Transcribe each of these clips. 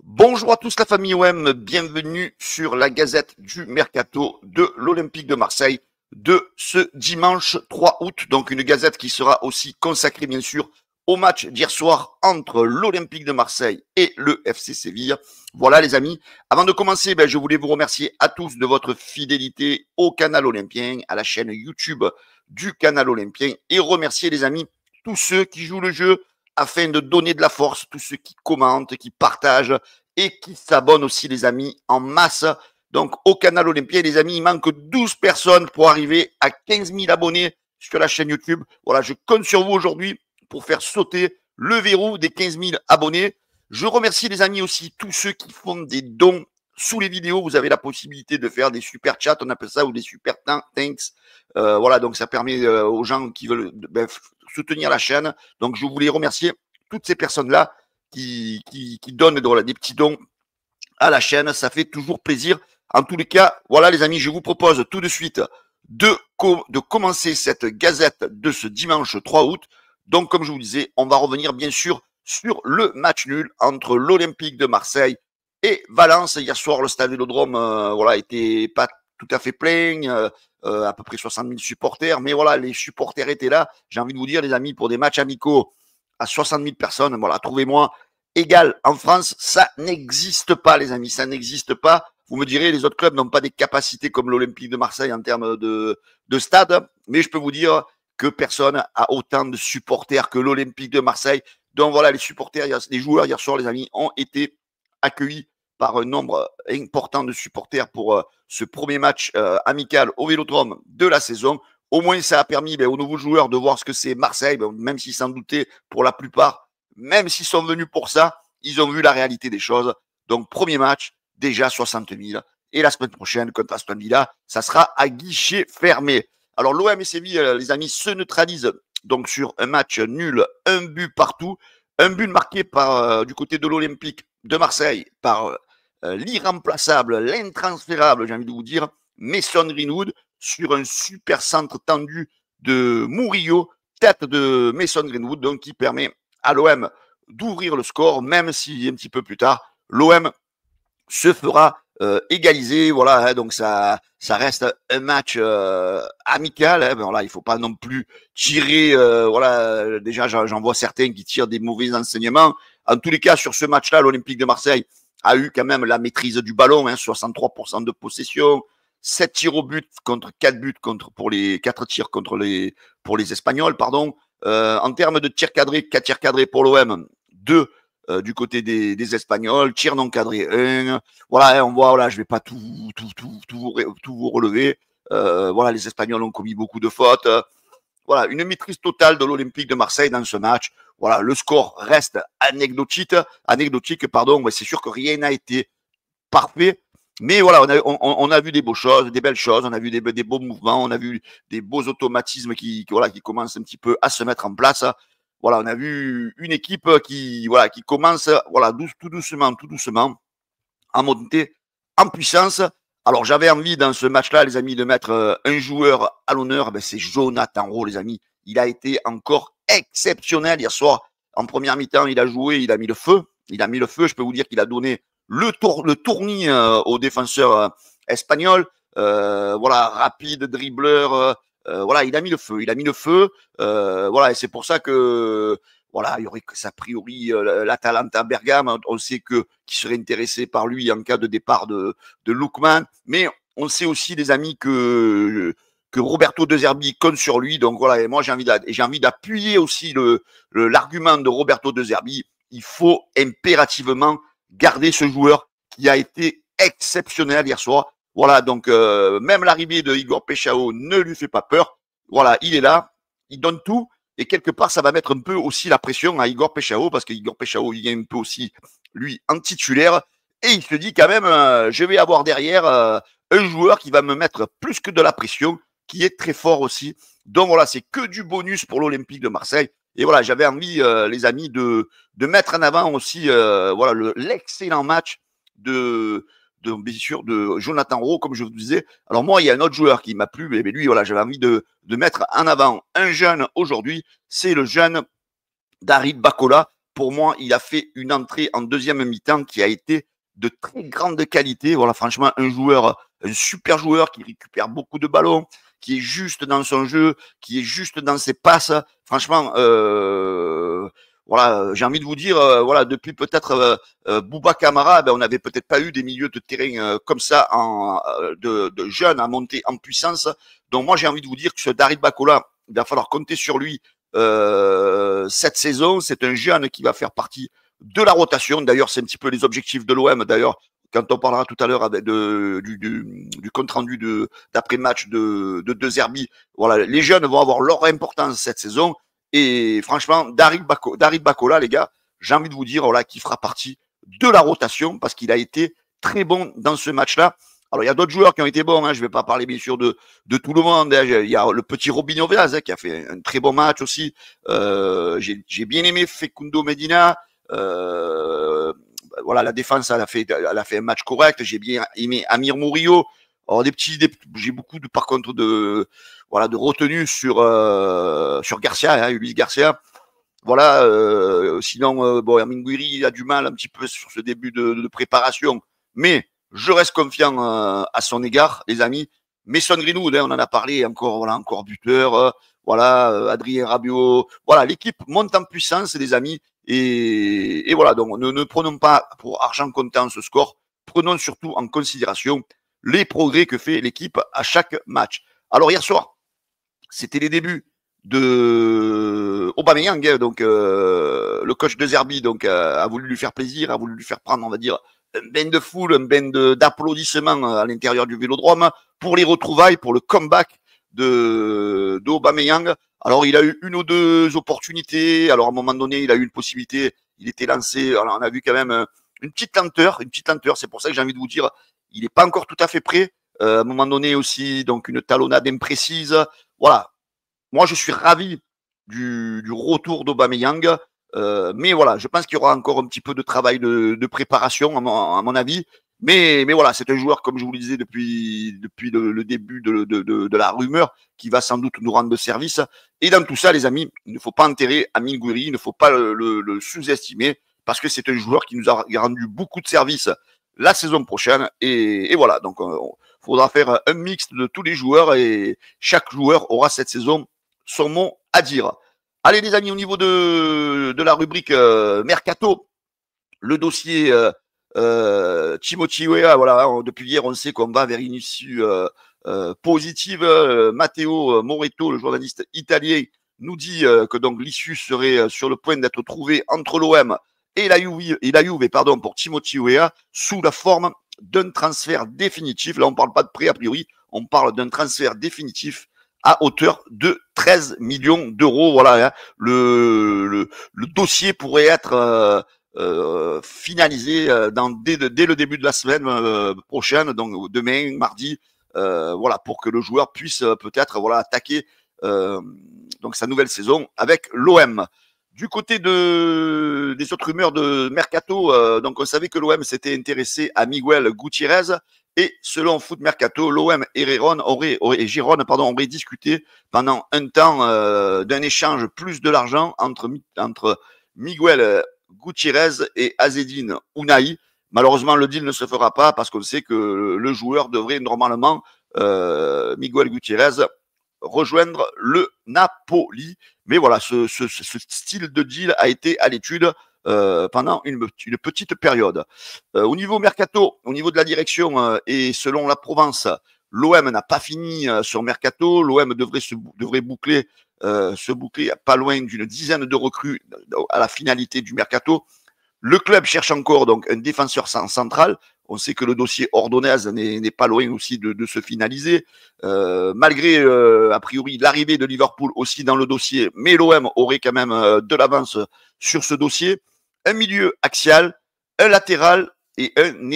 Bonjour à tous la famille OM, bienvenue sur la Gazette du Mercato de l'Olympique de Marseille de ce dimanche 3 août. Donc une Gazette qui sera aussi consacrée bien sûr au match d'hier soir entre l'Olympique de Marseille et le FC Séville. Voilà les amis, avant de commencer, je voulais vous remercier à tous de votre fidélité au canal olympien, à la chaîne YouTube du canal olympien et remercier les amis tous ceux qui jouent le jeu afin de donner de la force, tous ceux qui commentent, qui partagent et qui s'abonnent aussi les amis en masse. Donc au canal olympien les amis, il manque 12 personnes pour arriver à 15 000 abonnés sur la chaîne YouTube. Voilà, je compte sur vous aujourd'hui pour faire sauter le verrou des 15 000 abonnés. Je remercie les amis aussi tous ceux qui font des dons sous les vidéos. Vous avez la possibilité de faire des super chats, on appelle ça, ou des super thanks. Voilà, donc ça permet aux gens qui veulent soutenir la chaîne. Donc je voulais remercier toutes ces personnes-là qui donnent des petits dons à la chaîne. Ça fait toujours plaisir. En tous les cas, voilà les amis, je vous propose tout de suite de commencer cette gazette de ce dimanche 3 août. Donc comme je vous disais, on va revenir bien sûr sur le match nul entre l'Olympique de Marseille et Valence. Hier soir, le stade Vélodrome était pas tout à fait plein, à peu près 60 000 supporters. Mais voilà, les supporters étaient là. J'ai envie de vous dire, les amis, pour des matchs amicaux à 60 000 personnes, voilà, trouvez-moi égal. En France, ça n'existe pas, les amis, ça n'existe pas. Vous me direz, les autres clubs n'ont pas des capacités comme l'Olympique de Marseille en termes de stade, mais je peux vous dire que personne a autant de supporters que l'Olympique de Marseille. Donc voilà, les supporters, les joueurs hier soir, les amis, ont été accueillis par un nombre important de supporters pour ce premier match amical au Vélodrome de la saison. Au moins, ça a permis aux nouveaux joueurs de voir ce que c'est Marseille, même s'ils s'en doutaient pour la plupart, même s'ils sont venus pour ça, ils ont vu la réalité des choses. Donc, premier match, déjà 60 000. Et la semaine prochaine, contre Aston Villa, ça sera à guichet fermé. Alors, l'OM et Séville, les amis, se neutralisent donc sur un match nul, un but partout. Un but marqué par, du côté de l'Olympique de Marseille par l'irremplaçable, l'intransférable, j'ai envie de vous dire, Mason Greenwood, sur un super centre tendu de Murillo, tête de Mason Greenwood, donc qui permet à l'OM d'ouvrir le score, même si un petit peu plus tard, l'OM se fera égaliser. Voilà, donc ça reste un match amical. Voilà, il faut pas non plus tirer. Voilà, déjà j'en vois certains qui tirent des mauvais enseignements. En tous les cas, sur ce match-là, l'Olympique de Marseille a eu quand même la maîtrise du ballon, 63% de possession, 7 tirs au but contre 4 buts pour les 4 tirs pour les Espagnols, pardon. En termes de tirs cadrés, 4 tirs cadrés pour l'OM, 2 du côté des Espagnols, tir non cadré 1. Voilà, on voit, voilà, je vais pas tout vous relever. Voilà, les Espagnols ont commis beaucoup de fautes. Voilà, une maîtrise totale de l'Olympique de Marseille dans ce match. Voilà, le score reste anecdotique, pardon. C'est sûr que rien n'a été parfait. Mais voilà, on a vu des beaux choses, des belles choses, on a vu des beaux mouvements, on a vu des beaux automatismes qui commencent un petit peu à se mettre en place. Voilà, on a vu une équipe qui commence, tout doucement, à monter en puissance. Alors, j'avais envie dans ce match-là, les amis, de mettre un joueur à l'honneur. C'est Jonathan Rowe, les amis. Il a été encore exceptionnel hier soir. En première mi-temps, il a joué, il a mis le feu. Je peux vous dire qu'il a donné le tournis aux défenseurs espagnols. Rapide, dribbleur. Voilà, il a mis le feu. Et c'est pour ça que il y aurait a priori l'Atalanta Bergame. On sait qui serait intéressé par lui en cas de départ de Lookman. Mais on sait aussi, les amis, que Roberto De Zerbi compte sur lui. Donc voilà, et moi j'ai envie d'appuyer aussi l'argument de Roberto De Zerbi. Il faut impérativement garder ce joueur qui a été exceptionnel hier soir. Voilà, donc même l'arrivée de Igor Pechao ne lui fait pas peur. Voilà, il est là, il donne tout. Et quelque part, ça va mettre un peu aussi la pression à Igor Pechao, parce que Igor Pechao, il est un peu aussi, lui, en titulaire. Et il se dit quand même, je vais avoir derrière un joueur qui va me mettre plus que de la pression, qui est très fort aussi. Donc voilà, c'est que du bonus pour l'Olympique de Marseille. Et voilà, j'avais envie, les amis, de mettre en avant aussi l'excellent match bien sûr, de Jonathan Rowe, comme je vous disais. Alors moi, il y a un autre joueur qui m'a plu, mais lui, voilà, j'avais envie de mettre en avant un jeune aujourd'hui, c'est le jeune Darid Bakola, pour moi, il a fait une entrée en deuxième mi-temps qui a été de très grande qualité. Voilà, franchement, un super joueur qui récupère beaucoup de ballons, qui est juste dans son jeu, qui est juste dans ses passes. Franchement, voilà, j'ai envie de vous dire, voilà, depuis peut-être Bouba Camara, ben, on n'avait peut-être pas eu des milieux de terrain comme ça, de jeunes à monter en puissance. Donc moi, j'ai envie de vous dire que ce Darid Bakola, il va falloir compter sur lui cette saison. C'est un jeune qui va faire partie de la rotation. D'ailleurs, c'est un petit peu les objectifs de l'OM. D'ailleurs, quand on parlera tout à l'heure du compte rendu d'après-match de Zerbi, voilà, les jeunes vont avoir leur importance cette saison. Et franchement, Darid Bakola, les gars, j'ai envie de vous dire, voilà, qui fera partie de la rotation parce qu'il a été très bon dans ce match-là. Alors, il y a d'autres joueurs qui ont été bons. Hein. Je ne vais pas parler, bien sûr, de tout le monde. Hein. Il y a le petit Robinho Vaz qui a fait un très bon match aussi. J'ai bien aimé Facundo Medina. Voilà, la défense, elle a fait un match correct. J'ai bien aimé Amir Murillo. Alors, j'ai beaucoup par contre de retenue sur Garcia, hein, Ulysse Garcia. Voilà. Sinon, bon, Hermine Guiri, il a du mal un petit peu sur ce début de préparation, mais je reste confiant à son égard, les amis. Mason Greenwood, hein, on en a parlé, encore buteur. Adrien Rabiot. Voilà, l'équipe monte en puissance, les amis. Et voilà, donc ne prenons pas pour argent comptant ce score. Prenons surtout en considération les progrès que fait l'équipe à chaque match. Alors hier soir, c'était les débuts de Aubameyang, hein, donc le coach de Zerbi donc a voulu lui faire plaisir, a voulu lui faire prendre, on va dire, un bain de foule, un bain d'applaudissements à l'intérieur du Vélodrome pour les retrouvailles, pour le comeback de Aubameyang. Alors il a eu une ou deux opportunités. Alors à un moment donné, il a eu une possibilité. Il était lancé. Alors on a vu quand même une petite lenteur. C'est pour ça que j'ai envie de vous dire, il n'est pas encore tout à fait prêt. À un moment donné aussi, donc une talonnade imprécise. Voilà. Moi, je suis ravi du retour d'Aubameyang. Mais voilà, je pense qu'il y aura encore un petit peu de travail de préparation, à mon avis. Mais voilà, c'est un joueur, comme je vous le disais depuis le début de la rumeur, qui va sans doute nous rendre service. Et dans tout ça, les amis, il ne faut pas enterrer Amine Gouiri, il ne faut pas le sous-estimer, parce que c'est un joueur qui nous a rendu beaucoup de services la saison prochaine. Et voilà, donc il faudra faire un mix de tous les joueurs et chaque joueur aura cette saison son mot à dire. Allez les amis, au niveau de la rubrique Mercato, le dossier Timothy Weah, voilà, depuis hier on sait qu'on va vers une issue positive. Matteo Moretto, le journaliste italien, nous dit que donc l'issue serait sur le point d'être trouvée entre l'OM et la Juve, pour Timothy Weah, sous la forme d'un transfert définitif. Là on ne parle pas de prêt a priori, on parle d'un transfert définitif à hauteur de 13 millions d'euros. Voilà, hein. Le dossier pourrait être finalisé dès le début de la semaine prochaine, donc demain, mardi, voilà, pour que le joueur puisse peut-être attaquer donc sa nouvelle saison avec l'OM. Du côté des autres rumeurs de Mercato, donc on savait que l'OM s'était intéressé à Miguel Gutiérrez. Et selon Foot Mercato, l'OM et Giron auraient discuté pendant un temps d'un échange plus de l'argent entre Miguel Gutiérrez et Azzedine Ounahi. Malheureusement, le deal ne se fera pas parce qu'on sait que le joueur devrait normalement, Miguel Gutiérrez, rejoindre le Napoli. Mais voilà, ce style de deal a été à l'étude pendant une petite période. Au niveau Mercato, au niveau de la direction et selon la Provence, l'OM n'a pas fini sur Mercato. L'OM devrait boucler pas loin d'une dizaine de recrues à la finalité du Mercato. Le club cherche encore donc un défenseur central. On sait que le dossier Ordonez n'est pas loin aussi de se finaliser. Malgré, a priori, l'arrivée de Liverpool aussi dans le dossier, mais l'OM aurait quand même de l'avance sur ce dossier. Un milieu axial, un latéral et un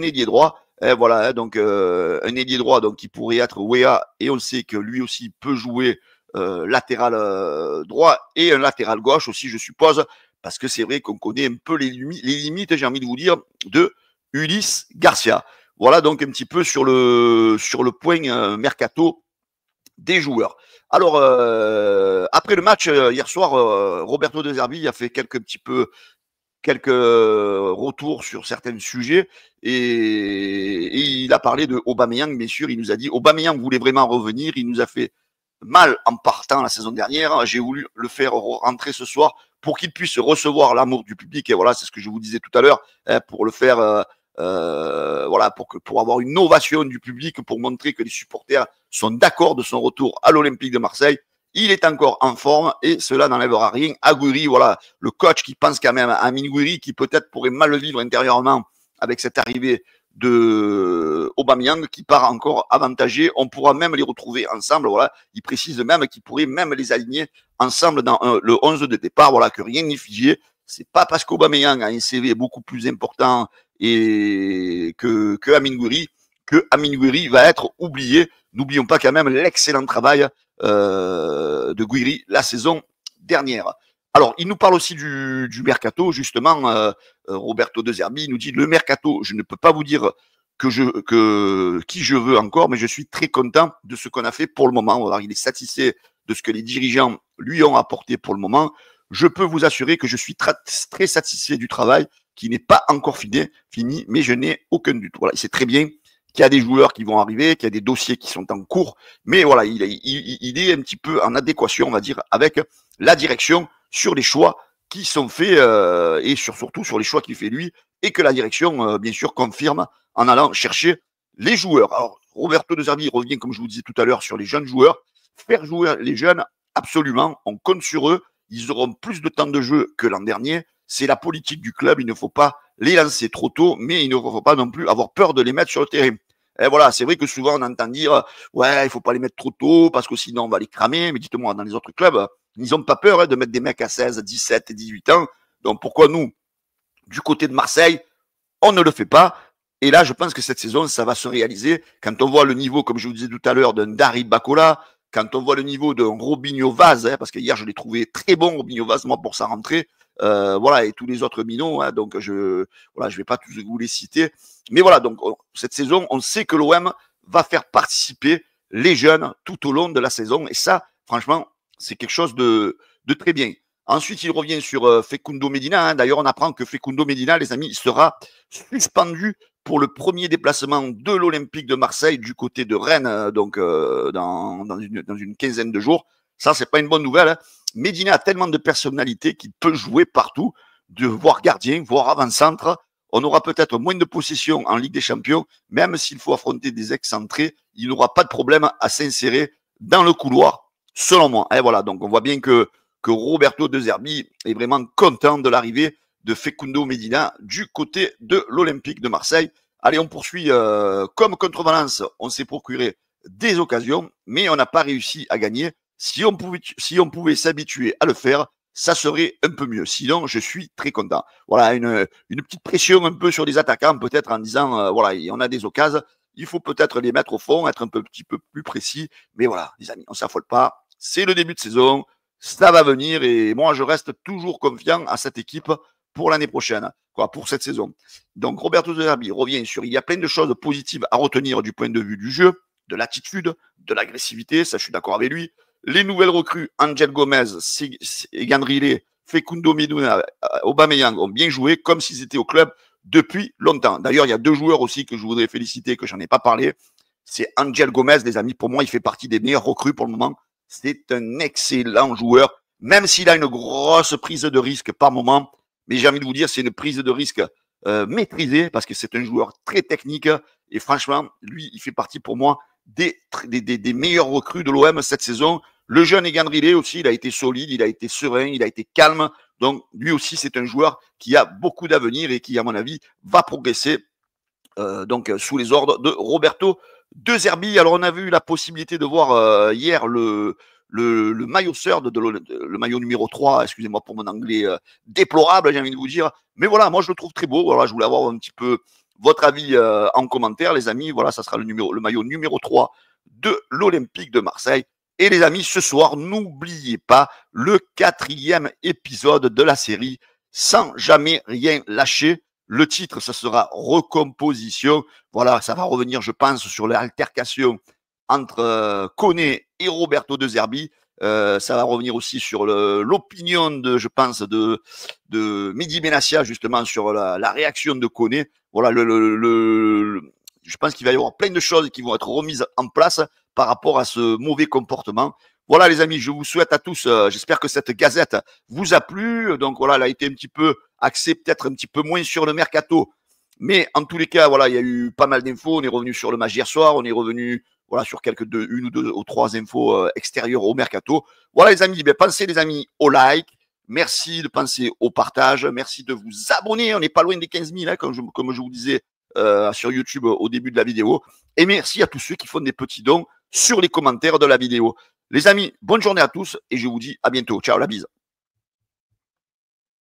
ailier droit. Voilà, donc un ailier droit donc, qui pourrait être Weah, et on sait que lui aussi peut jouer latéral droit et un latéral gauche aussi, je suppose, parce que c'est vrai qu'on connaît un peu les limites, j'ai envie de vous dire, de Ulysse Garcia. Voilà donc un petit peu sur le point Mercato des joueurs. Alors, après le match, hier soir, Roberto De Zerbi a fait quelques retours sur certains sujets et il a parlé de Aubameyang, bien sûr. Il nous a dit Aubameyang voulait vraiment revenir. Il nous a fait mal en partant la saison dernière. J'ai voulu le faire rentrer ce soir pour qu'il puisse recevoir l'amour du public. Et voilà, c'est ce que je vous disais tout à l'heure, hein, pour le faire, voilà, pour avoir une ovation du public, pour montrer que les supporters sont d'accord de son retour à l'Olympique de Marseille. Il est encore en forme et cela n'enlèvera rien à Gouiri. Voilà, le coach qui pense quand même à Amine Gouiri, qui peut-être pourrait mal le vivre intérieurement avec cette arrivée de Aubameyang qui part encore avantagé. On pourra même les retrouver ensemble. Voilà, il précise même qu'il pourrait même les aligner ensemble dans le 11 de départ. Voilà, que rien n'est figé. C'est pas parce qu'Aubameyang a un CV beaucoup plus important et que Amine Gouiri que Amine Gouiri va être oublié. N'oublions pas quand même l'excellent travail de Gouiri la saison dernière. Alors, il nous parle aussi du mercato, justement. Roberto De Zerbi nous dit le mercato, je ne peux pas vous dire qui je veux encore, mais je suis très content de ce qu'on a fait pour le moment. Alors, il est satisfait de ce que les dirigeants lui ont apporté pour le moment. Je peux vous assurer que je suis très satisfait du travail qui n'est pas encore fini, mais je n'ai aucun doute. Voilà, il sait très bien qu'il y a des joueurs qui vont arriver, qu'il y a des dossiers qui sont en cours, mais voilà, il est un petit peu en adéquation, on va dire, avec la direction sur les choix qui sont faits et surtout sur les choix qu'il fait lui et que la direction, bien sûr, confirme en allant chercher les joueurs. Alors, Roberto De Zerbi revient, comme je vous disais tout à l'heure, sur les jeunes joueurs. Faire jouer les jeunes, absolument, on compte sur eux. Ils auront plus de temps de jeu que l'an dernier. C'est la politique du club. Il ne faut pas les lancer trop tôt, mais il ne faut pas non plus avoir peur de les mettre sur le terrain. Et voilà, c'est vrai que souvent on entend dire ouais, il faut pas les mettre trop tôt parce que sinon on va les cramer. Mais dites-moi, dans les autres clubs, ils n'ont pas peur de mettre des mecs à 16, 17 et 18 ans. Donc pourquoi nous, du côté de Marseille, on ne le fait pas? Et là, je pense que cette saison, ça va se réaliser. Quand on voit le niveau, comme je vous disais tout à l'heure, d'un Dari Bakola, quand on voit le niveau d'un Robinho Vaz, hein, parce que hier je l'ai trouvé très bon, Robinho Vaz, moi, pour sa rentrée, voilà, et tous les autres minots, hein, donc je vais pas tous vous les citer. Mais voilà, donc cette saison, on sait que l'OM va faire participer les jeunes tout au long de la saison. Et ça, franchement, c'est quelque chose de très bien. Ensuite, il revient sur Facundo Medina. Hein. D'ailleurs, on apprend que Facundo Medina, les amis, il sera suspendu pour le premier déplacement de l'Olympique de Marseille du côté de Rennes, donc dans une quinzaine de jours. Ça, c'est pas une bonne nouvelle. Hein. Medina a tellement de personnalité qu'il peut jouer partout, de voir gardien, voir avant-centre. On aura peut-être moins de possession en Ligue des Champions, même s'il faut affronter des excentrés, il n'aura pas de problème à s'insérer dans le couloir, selon moi. Et voilà, donc on voit bien que Roberto De Zerbi est vraiment content de l'arrivée de Facundo Medina du côté de l'Olympique de Marseille. Allez, on poursuit. Comme contre Valence, on s'est procuré des occasions, mais on n'a pas réussi à gagner. Si on pouvait s'habituer à le faire, ça serait un peu mieux. Sinon, je suis très content. Voilà, une petite pression un peu sur les attaquants, peut-être en disant, voilà, on a des occasions, il faut peut-être les mettre au fond, être un petit peu plus précis. Mais voilà, les amis, on s'affole pas. C'est le début de saison, ça va venir et moi, je reste toujours confiant à cette équipe pour l'année prochaine, quoi, pour cette saison. Donc, Roberto De Zerbi revient sur, il y a plein de choses positives à retenir du point de vue du jeu, de l'attitude, de l'agressivité, ça je suis d'accord avec lui. Les nouvelles recrues, Angel Gomez, Gandrilé, Facundo Medina, Aubameyang ont bien joué comme s'ils étaient au club depuis longtemps. D'ailleurs, il y a deux joueurs aussi que je voudrais féliciter, que j'en ai pas parlé. C'est Angel Gomez, les amis. Pour moi, il fait partie des meilleurs recrues pour le moment. C'est un excellent joueur, même s'il a une grosse prise de risque par moment. Mais j'ai envie de vous dire, c'est une prise de risque maîtrisée parce que c'est un joueur très technique. Et franchement, lui, il fait partie pour moi des meilleurs recrues de l'OM cette saison. Le jeune Egandrilé aussi, il a été solide, il a été serein, il a été calme. Donc, lui aussi, c'est un joueur qui a beaucoup d'avenir et qui, à mon avis, va progresser donc sous les ordres de Roberto De Zerbi. Alors, on a vu la possibilité de voir hier le maillot sœur, le maillot numéro 3, excusez-moi pour mon anglais déplorable, j'ai envie de vous dire. Mais voilà, moi, je le trouve très beau. Voilà, je voulais avoir un petit peu votre avis en commentaire, les amis. Voilà, ça sera le maillot numéro 3 de l'Olympique de Marseille. Et les amis, ce soir, n'oubliez pas le 4e épisode de la série Sans jamais rien lâcher. Le titre, ce sera Recomposition. Voilà, ça va revenir, je pense, sur l'altercation entre Koné et Roberto De Zerbi. Ça va revenir aussi sur l'opinion de, je pense, de Mehdi Benassia, justement, sur la réaction de Koné. Voilà, je pense qu'il va y avoir plein de choses qui vont être remises en place par rapport à ce mauvais comportement. Voilà, les amis, je vous souhaite à tous, j'espère que cette gazette vous a plu. Donc voilà, elle a été un petit peu axée, peut-être un petit peu moins sur le mercato. Mais en tous les cas, voilà, il y a eu pas mal d'infos. On est revenu sur le match hier soir. On est revenu voilà, sur une ou deux ou trois infos extérieures au mercato. Voilà, les amis, pensez, les amis, au like. Merci de penser au partage. Merci de vous abonner. On n'est pas loin des 15 000, hein, comme je vous disais sur YouTube au début de la vidéo. Et merci à tous ceux qui font des petits dons sur les commentaires de la vidéo. Les amis, bonne journée à tous et je vous dis à bientôt. Ciao, la bise.